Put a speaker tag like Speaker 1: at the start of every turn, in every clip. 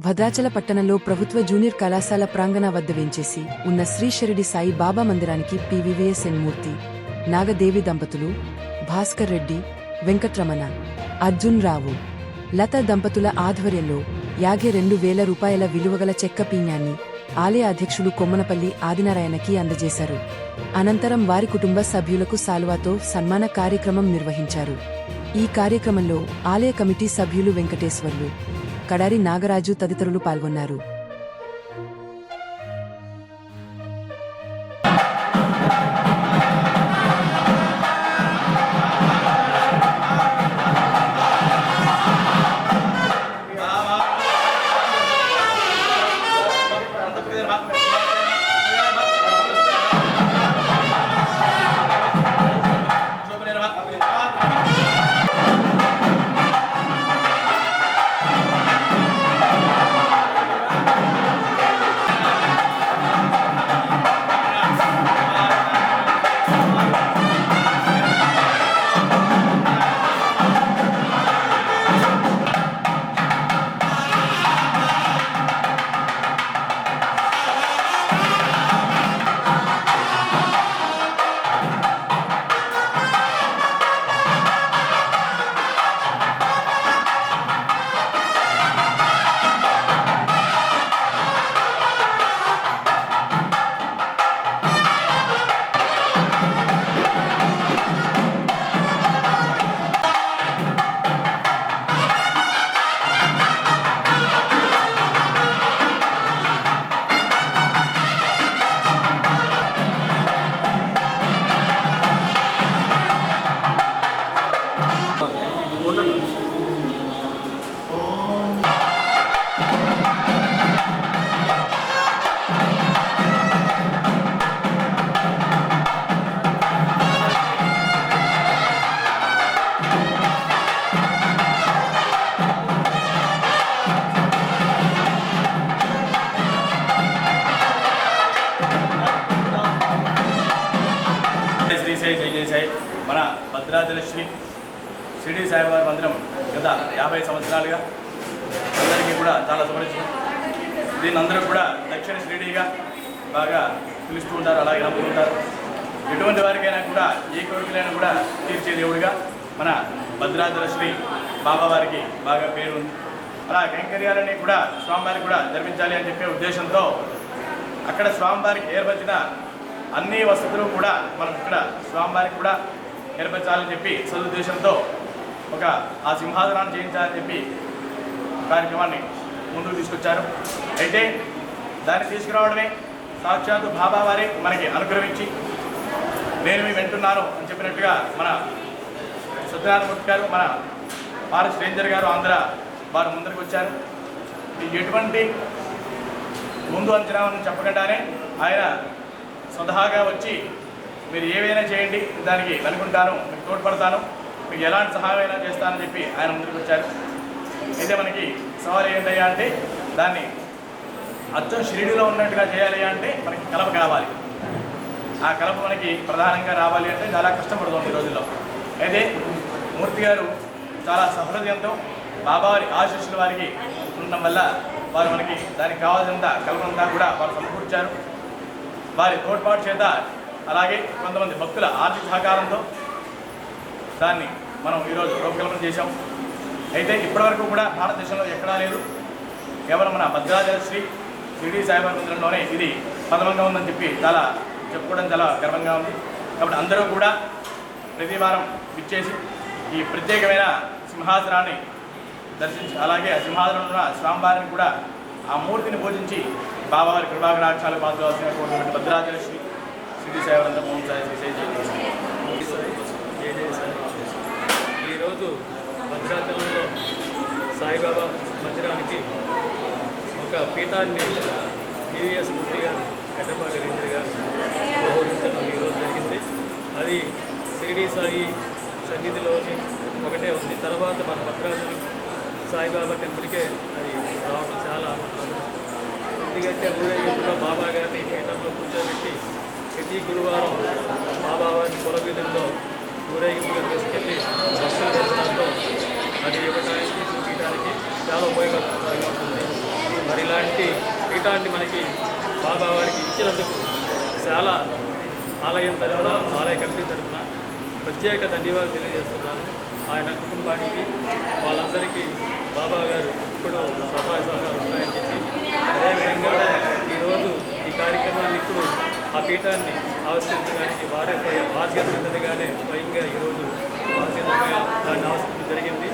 Speaker 1: భద్రాచల పట్టణంలో ప్రభుత్వ జూనియర్ కళాశాల ప్రాంగణ వద్ద వేంచేసి ఉన్న శ్రీ షిరిడి సాయి బాబా మందిరానికి పివివిఎస్ఎన్ మూర్తి, నాగదేవి దంపతులు, భాస్కర్ రెడ్డి, వెంకట్రమణ, అర్జున్ రావు, లత దంపతుల ఆధ్వర్యంలో 52,000 రూపాయల విలువగల చెక్క పీన్యాన్ని ఆలయ అధ్యక్షులు కొమ్మనపల్లి ఆదినారాయణకి అందజేశారు. అనంతరం వారి కుటుంబ సభ్యులకు సాల్వాతో సన్మాన కార్యక్రమం నిర్వహించారు. ఈ కార్యక్రమంలో ఆలయ కమిటీ సభ్యులు వెంకటేశ్వర్లు, కడారి నాగరాజు తదితరులు పాల్గొన్నారు.
Speaker 2: మన భద్రాచల శ్రీ షిరిడి సాయిబాబా మందిరం గత 50 సంవత్సరాలుగా అందరికీ కూడా చాలా సుపరిచితం. దీన్ని అందరూ కూడా దక్షిణ షిరిడిగా బాగా పిలుస్తూ ఉంటారు, అలాగే నమ్ముతుంటారు. ఎటువంటి వారికైనా కూడా ఏ కోరికలైనా కూడా తీర్చే దేవుడిగా మన భద్రాచల శ్రీ బాబా వారికి బాగా పేరు ఉంది. అలా కైంకర్యాలని కూడా స్వామివారికి కూడా జరిపించాలి అని చెప్పే ఉద్దేశంతో అక్కడ స్వామివారికి ఏర్పరిచిన అన్ని వసతులు కూడా మనం ఇక్కడ స్వామివారికి కూడా ఏర్పరచాలని చెప్పి సదుద్దేశంతో ఆ సింహాసనాన్ని చేయించాలని చెప్పి కార్యక్రమాన్ని ముందుకు తీసుకొచ్చారు. అయితే దాన్ని తీసుకురావడమే సాక్షాత్తు బాబా వారే మనకి అనుగ్రహించి నేను మీ వెంటున్నాను అని చెప్పినట్టుగా మన సత్యనారాయణమూర్తి గారు, మన ఫారెస్ట్ రేంజర్ గారు ఆంధ్ర వారు ముందరికి వచ్చారు. ఎటువంటి ముందు అంచనాలను చెప్పకుండానే ఆయన స్వతహాగా వచ్చి మీరు ఏవైనా చేయండి, దానికి అనుకుంటాను, మీకు తోడ్పడతాను, మీకు ఎలాంటి సహాయమైనా చేస్తానని చెప్పి ఆయన ముందుకు వచ్చారు. అయితే మనకి సవాల్ ఏంటయ్యా అంటే దాన్ని అచ్చం షిరిడిలో ఉన్నట్టుగా చేయాలి అంటే మనకి కలప కావాలి. ఆ కలప మనకి ప్రధానంగా రావాలి అంటే చాలా కష్టపడుతుంది ఈ రోజుల్లో. అయితే మూర్తి గారు చాలా సహృదయంతో బాబావారి ఆశీస్సుల వారికి ఉండడం వల్ల వారు మనకి దానికి కావాల్సినంత కలపంతా కూడా వారు సమకూర్చారు. వారి తోడ్పాటు చేత అలాగే కొంతమంది భక్తుల ఆర్థిక సహకారంతో దాన్ని మనం ఈరోజు రూపకల్పన చేశాం. అయితే ఇప్పటివరకు కూడా భారతదేశంలో ఎక్కడా లేదు, కేవలం మన భద్రాచల శ్రీ షిరిడి సాయిబాబా మందిరంలోనే ఇది ప్రథమంగా ఉందని చెప్పి చెప్పుకోవడం చాలా గర్వంగా ఉంది. కాబట్టి అందరూ కూడా ప్రతి వారం విచ్చేసి ఈ ప్రత్యేకమైన సింహాసనాన్ని దర్శించి అలాగే ఆ సింహాసనంలో ఉన్న స్వామివారిని కూడా ఆ మూర్తిని పూజించి బాబావారి కృపాకటాక్షాలు పాల్గొవాల్సిన కోరుకున్నట్టు భద్రాచల శ్రీ షిరిడి సాయిబాబా ఓం సాయి శ్రీ సాయి.
Speaker 3: ఈరోజు భద్రాచలంలో సాయిబాబా మందిరానికి ఒక పీఠాన్ని పివిఎస్ మూర్తి గారు, కట్టపాటి రేంజర్ గారు బహురించడం ఈరోజు జరిగింది. అది షిరిడి సాయి సన్నిధిలోని ఒకటే ఉంది. తర్వాత మన భద్రాచలం సాయిబాబా టెంపుల్కే అది రావడం చాలా ఎందుకంటే ఊరేగింపులో బాబా గారిని పీఠంలో కూర్చోబెట్టి ప్రతి గురువారం బాబా వారిని పొలవీధుల్లో ఊరేగింపుగా తీసుకెళ్ళి భక్తుల దర్శనంలో అది ఇవ్వడానికి చూపించడానికి చాలా ఉపయోగకరంగా ఉంటుంది. ఇలాంటి పీఠాన్ని మనకి బాబా వారికి ఇచ్చినందుకు చాలా ఆలయం తరఫున ఆలయ కమిటీ తరఫున ప్రత్యేక ధన్యవాదాలు తెలియజేస్తున్నాను. ఆయన కుటుంబానికి వాళ్ళందరికీ బాబా గారు ఇప్పుడు సహాయ సహకారం ఉన్నాయని చెప్పి, అదేవిధంగా ఈరోజు ఈ కార్యక్రమాన్ని ఇప్పుడు ఆ పీఠాన్ని ఆవిష్కరించడానికి వారి బాధ్యతగానే స్వయంగా ఈరోజు దాన్ని ఆవిష్కరించడం జరిగింది.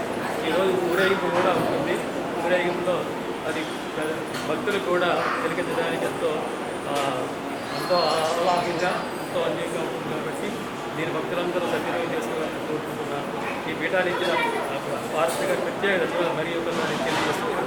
Speaker 3: ఈరోజు ఊరేగింపు కూడా ఉంటుంది. ఊరేగింపులో అది భక్తులు కూడా తిలకించడానికి ఎంతో ఆహ్లాదంగా ఎంతో అన్యంగా ఉంటుంది కాబట్టి దీని భక్తులందరూ సద్వినియోగం చేసుకోవాలని కోరుకుంటున్నాను. ఈ పీఠాన్ని ఇచ్చిన భారత గారి ప్రత్యేక ధన్యవాదాలు మరియు ఒకసారి తెలియజేస్తున్నాను.